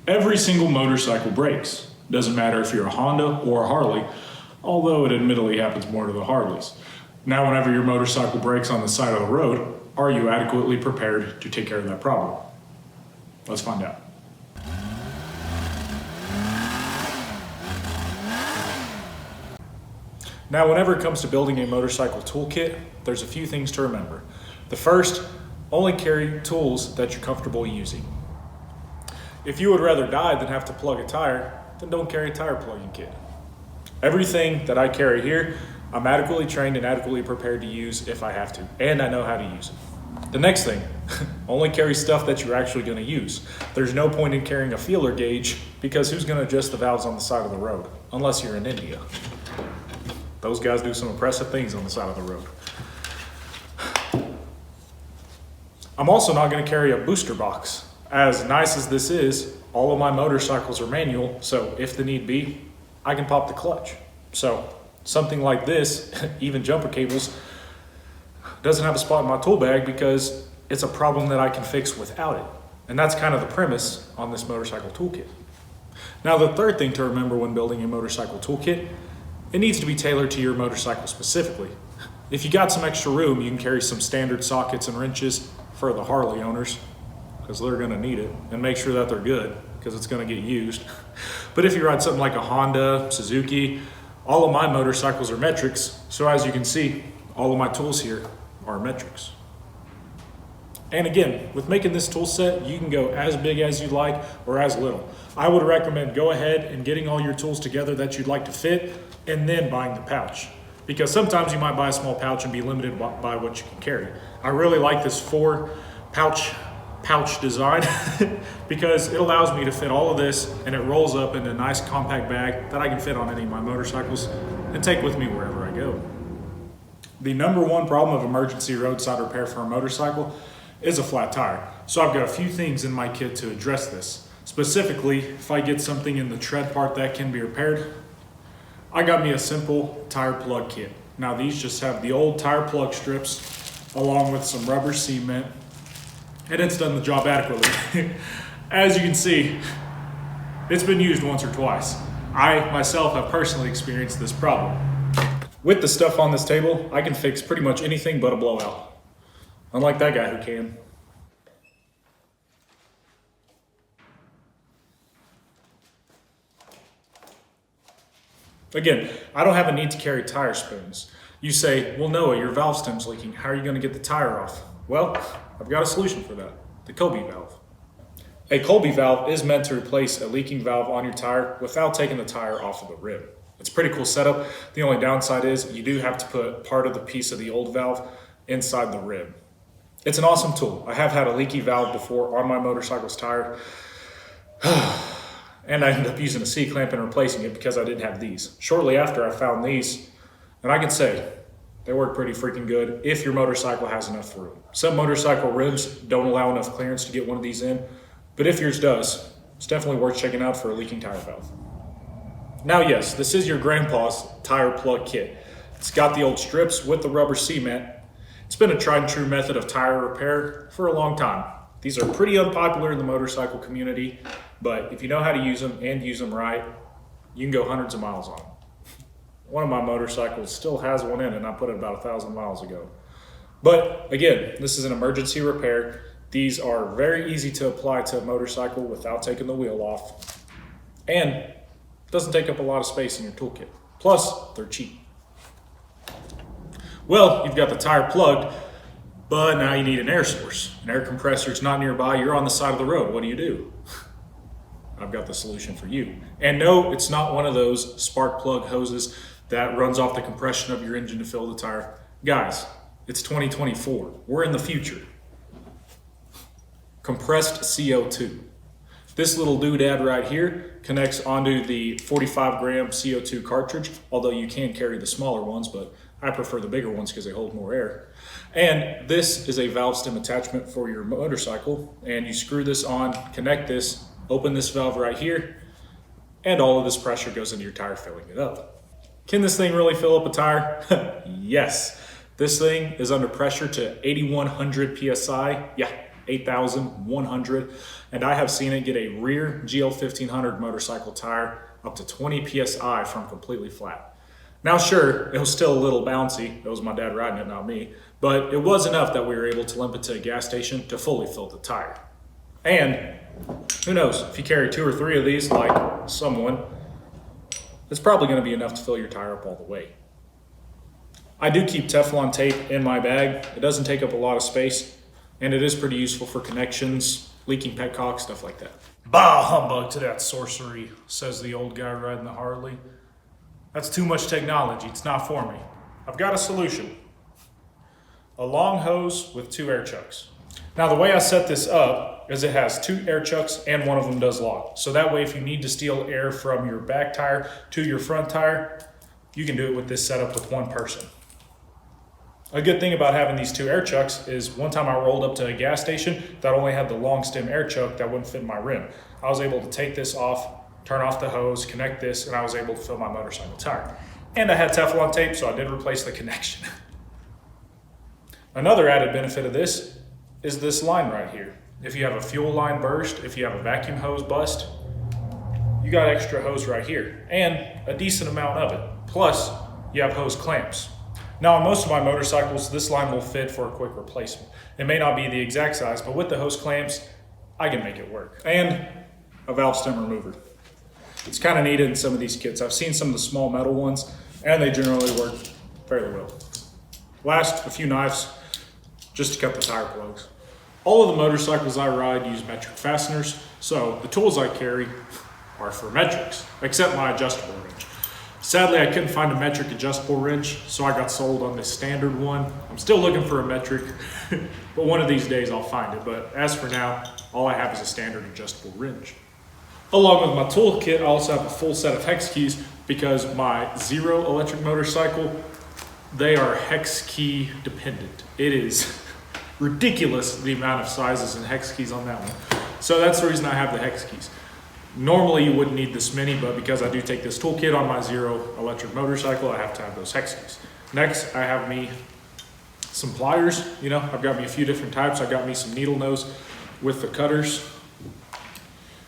Every single motorcycle brakes. Doesn't matter if you're a Honda or a Harley, although it admittedly happens more to the Harleys. Now, whenever your motorcycle brakes on the side of the road, are you adequately prepared to take care of that problem? Let's find out. Now, whenever it comes to building a motorcycle toolkit, there's a few things to remember. The first, only carry tools that you're comfortable using. If you would rather die than have to plug a tire, then don't carry a tire plugging kit. Everything that I carry here, I'm adequately trained and adequately prepared to use if I have to, and I know how to use it. The next thing, only carry stuff that you're actually going to use. There's no point in carrying a feeler gauge because who's going to adjust the valves on the side of the road? Unless you're in India. Those guys do some impressive things on the side of the road. I'm also not going to carry a booster box. As nice as this is, all of my motorcycles are manual, so if the need be, I can pop the clutch. So something like this, even jumper cables, doesn't have a spot in my tool bag because it's a problem that I can fix without it. And that's kind of the premise on this motorcycle toolkit. Now, the third thing to remember when building a motorcycle toolkit, it needs to be tailored to your motorcycle specifically. If you got some extra room, you can carry some standard sockets and wrenches for the Harley owners, because they're gonna need it, and make sure that they're good, because it's gonna get used. But if you ride something like a Honda, Suzuki, all of my motorcycles are metrics, so as you can see, all of my tools here are metrics. And again, with making this tool set, you can go as big as you like or as little. I would recommend go ahead and getting all your tools together that you'd like to fit, and then buying the pouch. Because sometimes you might buy a small pouch and be limited by what you can carry. I really like this 4 pouch design because it allows me to fit all of this, and it rolls up into a nice compact bag that I can fit on any of my motorcycles and take with me wherever I go. The number one problem of emergency roadside repair for a motorcycle is a flat tire. So I've got a few things in my kit to address this. Specifically, if I get something in the tread part that can be repaired, I got me a simple tire plug kit. Now these just have the old tire plug strips along with some rubber cement, and it's done the job adequately. As you can see, it's been used once or twice. I myself have personally experienced this problem. With the stuff on this table, I can fix pretty much anything but a blowout. Unlike that guy who can. Again, I don't have a need to carry tire spoons. You say, well, Noah, your valve stem's leaking. How are you going to get the tire off? Well, I've got a solution for that. The Colby valve. A Colby valve is meant to replace a leaking valve on your tire without taking the tire off of the rim. It's a pretty cool setup. The only downside is you do have to put part of the piece of the old valve inside the rim. It's an awesome tool. I have had a leaky valve before on my motorcycle's tire. And I ended up using a C-clamp and replacing it because I didn't have these. Shortly after, I found these, and I can say they work pretty freaking good if your motorcycle has enough room. Some motorcycle rims don't allow enough clearance to get one of these in, but if yours does, it's definitely worth checking out for a leaking tire valve. Now, yes, this is your grandpa's tire plug kit. It's got the old strips with the rubber cement. It's been a tried and true method of tire repair for a long time. These are pretty unpopular in the motorcycle community, but if you know how to use them and use them right, you can go hundreds of miles on them. One of my motorcycles still has one in it, and I put it about 1,000 miles ago. But again, this is an emergency repair. These are very easy to apply to a motorcycle without taking the wheel off, and it doesn't take up a lot of space in your toolkit. Plus, they're cheap. Well, you've got the tire plugged, but now you need an air source. An air compressor's not nearby, you're on the side of the road. What do? I've got the solution for you. And no, it's not one of those spark plug hoses that runs off the compression of your engine to fill the tire. Guys, it's 2024. We're in the future. Compressed CO2. This little doodad right here connects onto the 45 gram CO2 cartridge, although you can carry the smaller ones, but I prefer the bigger ones because they hold more air. And this is a valve stem attachment for your motorcycle, and you screw this on, connect this, open this valve right here, and all of this pressure goes into your tire, filling it up. Can this thing really fill up a tire? Yes. This thing is under pressure to 8,100 PSI. Yeah, 8,100, and I have seen it get a rear GL1500 motorcycle tire up to 20 PSI from completely flat. Now sure, it was still a little bouncy, it was my dad riding it, not me, but it was enough that we were able to limp it to a gas station to fully fill the tire. And who knows, if you carry 2 or 3 of these like someone, it's probably going to be enough to fill your tire up all the way. I do keep Teflon tape in my bag. It doesn't take up a lot of space, and it is pretty useful for connections, leaking petcock, stuff like that. Bah humbug to that sorcery, says the old guy riding the Harley. That's too much technology, it's not for me. I've got a solution. A long hose with 2 air chucks. Now the way I set this up is it has 2 air chucks and one of them does lock. So that way if you need to steal air from your back tire to your front tire, you can do it with this setup with one person. A good thing about having these 2 air chucks is one time I rolled up to a gas station that only had the long stem air chuck that wouldn't fit in my rim. I was able to take this off, turn off the hose, connect this, and I was able to fill my motorcycle tire. And I had Teflon tape, so I did replace the connection. Another added benefit of this is this line right here. If you have a fuel line burst, if you have a vacuum hose bust, you got extra hose right here and a decent amount of it. Plus, you have hose clamps. Now on most of my motorcycles, this line will fit for a quick replacement. It may not be the exact size, but with the hose clamps, I can make it work. And a valve stem remover. It's kind of needed in some of these kits. I've seen some of the small metal ones, and they generally work fairly well. Last, a few knives, just to cut the tire plugs. All of the motorcycles I ride use metric fasteners, so the tools I carry are for metrics, except my adjustable wrench. Sadly, I couldn't find a metric adjustable wrench, so I got sold on this standard one. I'm still looking for a metric, but one of these days I'll find it. But as for now, all I have is a standard adjustable wrench. Along with my toolkit, I also have a full set of hex keys because my Zero electric motorcycle, they are hex key dependent. It is ridiculous the amount of sizes and hex keys on that one. So that's the reason I have the hex keys. Normally you wouldn't need this many, but because I do take this toolkit on my Zero electric motorcycle, I have to have those hex keys. Next, I have me some pliers. You know, I've got me a few different types. I got me some needle nose with the cutters.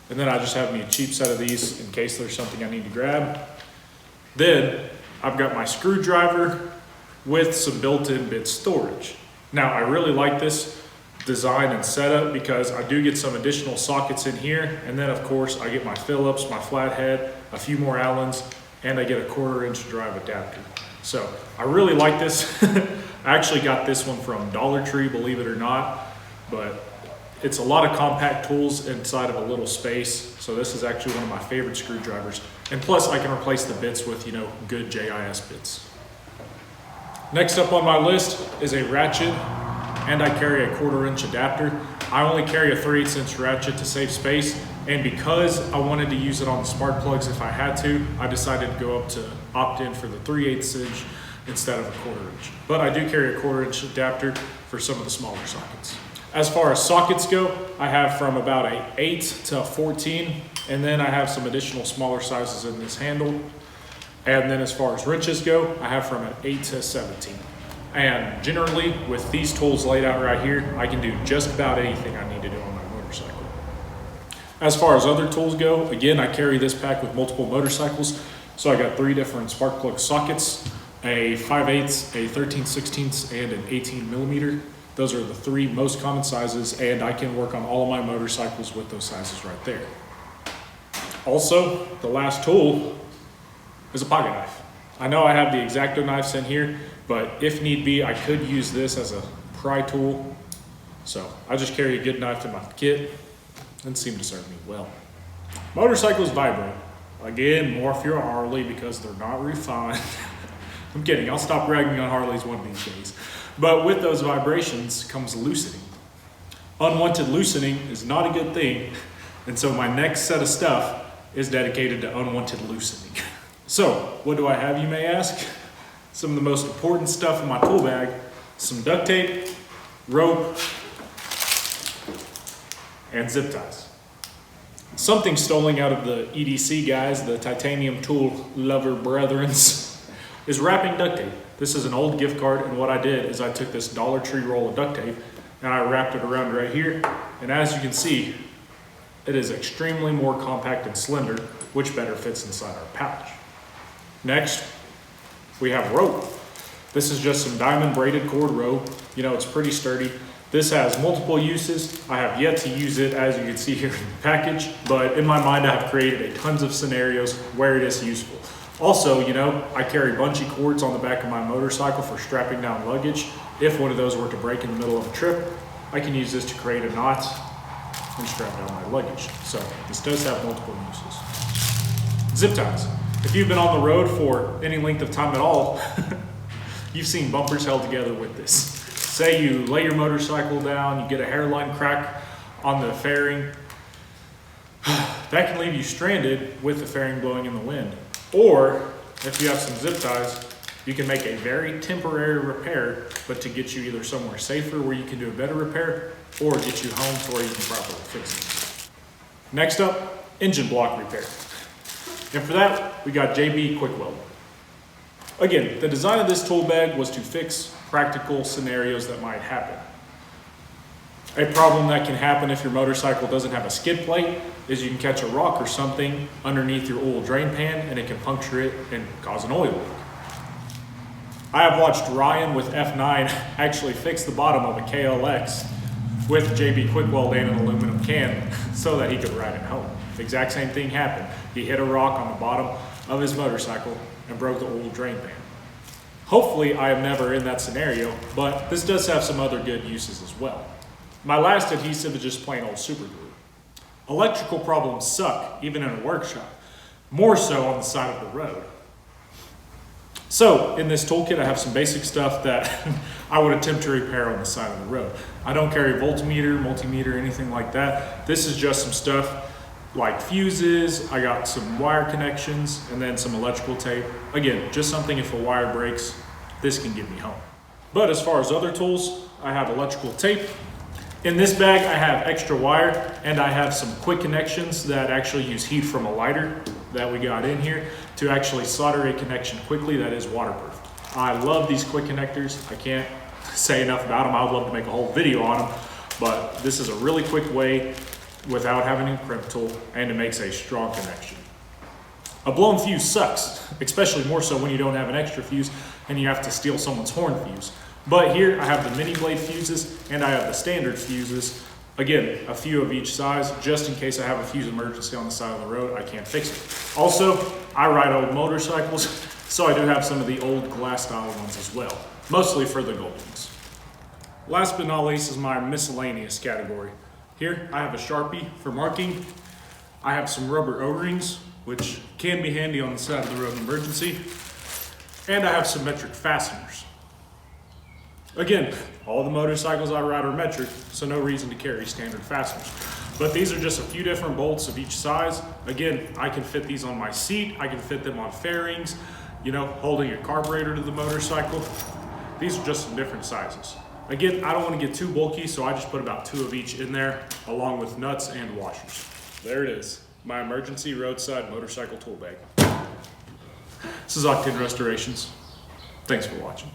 And then I just have me a cheap set of these in case there's something I need to grab. Then I've got my screwdriver with some built-in bit storage. Now I really like this design and setup because I do get some additional sockets in here, and then of course I get my Phillips, my flathead, a few more Allens, and I get a 1/4 inch drive adapter. So I really like this. I actually got this one from Dollar Tree, believe it or not, but it's a lot of compact tools inside of a little space. So this is actually one of my favorite screwdrivers. And plus I can replace the bits with, you know, good JIS bits. Next up on my list is a ratchet, and I carry a 1/4 inch adapter. I only carry a 3/8 inch ratchet to save space, and because I wanted to use it on the spark plugs if I had to, I decided to go up to opt in for the 3/8 inch instead of a 1/4 inch. But I do carry a 1/4 inch adapter for some of the smaller sockets. As far as sockets go, I have from about a 8 to a 14, and then I have some additional smaller sizes in this handle. And then as far as wrenches go, I have from an 8 to a 17. And generally, with these tools laid out right here, I can do just about anything I need to do on my motorcycle. As far as other tools go, again, I carry this pack with multiple motorcycles. So I got 3 different spark plug sockets, a 5/8, a 13/16, and an 18mm. Those are the 3 most common sizes, and I can work on all of my motorcycles with those sizes right there. Also, the last tool is a pocket knife. I know I have the X-Acto knives in here, but if need be, I could use this as a pry tool. So I just carry a good knife in my kit and seem to serve me well. Motorcycles vibrate. Again, more if you're a Harley because they're not refined. I'm kidding, I'll stop ragging on Harleys one of these days. But with those vibrations comes loosening. Unwanted loosening is not a good thing, and so my next set of stuff is dedicated to unwanted loosening. So, what do I have, you may ask? Some of the most important stuff in my tool bag: some duct tape, rope, and zip ties. Something stolen out of the EDC guys, the titanium tool lover brethrens, is wrapping duct tape. This is an old gift card, and what I did is I took this Dollar Tree roll of duct tape and I wrapped it around right here. And as you can see, it is extremely more compact and slender, which better fits inside our pouch. Next, we have rope. This is just some diamond braided cord rope. You know, it's pretty sturdy. This has multiple uses. I have yet to use it, as you can see here in the package, but in my mind, I have created tons of scenarios where it is useful. Also, you know, I carry bungee cords on the back of my motorcycle for strapping down luggage. If one of those were to break in the middle of a trip, I can use this to create a knot and strap down my luggage. So this does have multiple uses. Zip ties. If you've been on the road for any length of time at all, you've seen bumpers held together with this. Say you lay your motorcycle down, you get a hairline crack on the fairing, that can leave you stranded with the fairing blowing in the wind. Or if you have some zip ties, you can make a very temporary repair, but to get you either somewhere safer where you can do a better repair, or get you home to where you can properly fix it. Next up, engine block repair. And for that, we got JB Quick Weld. Again, the design of this tool bag was to fix practical scenarios that might happen. A problem that can happen if your motorcycle doesn't have a skid plate is you can catch a rock or something underneath your oil drain pan and it can puncture it and cause an oil leak. I have watched Ryan with F9 actually fix the bottom of a KLX with JB Quick Weld and an aluminum can so that he could ride it home. The exact same thing happened. He hit a rock on the bottom of his motorcycle and broke the oil drain pan. Hopefully I am never in that scenario, but this does have some other good uses as well. My last adhesive is just plain old super glue. Electrical problems suck, even in a workshop, more so on the side of the road. So in this toolkit, I have some basic stuff that I would attempt to repair on the side of the road. I don't carry voltmeter, multimeter, anything like that. This is just some stuff like fuses. I got some wire connections and then some electrical tape. Again, just something if a wire breaks, this can get me home. But as far as other tools, I have electrical tape. In this bag, I have extra wire and I have some quick connections that actually use heat from a lighter that we got in here to actually solder a connection quickly that is waterproof. I love these quick connectors. I can't say enough about them. I would love to make a whole video on them, but this is a really quick way without having a crimp tool, and it makes a strong connection. A blown fuse sucks, especially more so when you don't have an extra fuse and you have to steal someone's horn fuse. But here I have the mini blade fuses and I have the standard fuses. Again, a few of each size, just in case I have a fuse emergency on the side of the road, I can't fix it. Also, I ride old motorcycles, so I do have some of the old glass style ones as well, mostly for the Goldwings. Last but not least is my miscellaneous category. Here, I have a Sharpie for marking. I have some rubber O-rings, which can be handy on the side of the road in emergency. And I have some metric fasteners. Again, all the motorcycles I ride are metric, so no reason to carry standard fasteners. But these are just a few different bolts of each size. Again, I can fit these on my seat. I can fit them on fairings, you know, holding a carburetor to the motorcycle. These are just some different sizes. Again, I don't want to get too bulky, so I just put about 2 of each in there, along with nuts and washers. There it is, my emergency roadside motorcycle tool bag. This is Octane Restorations. Thanks for watching.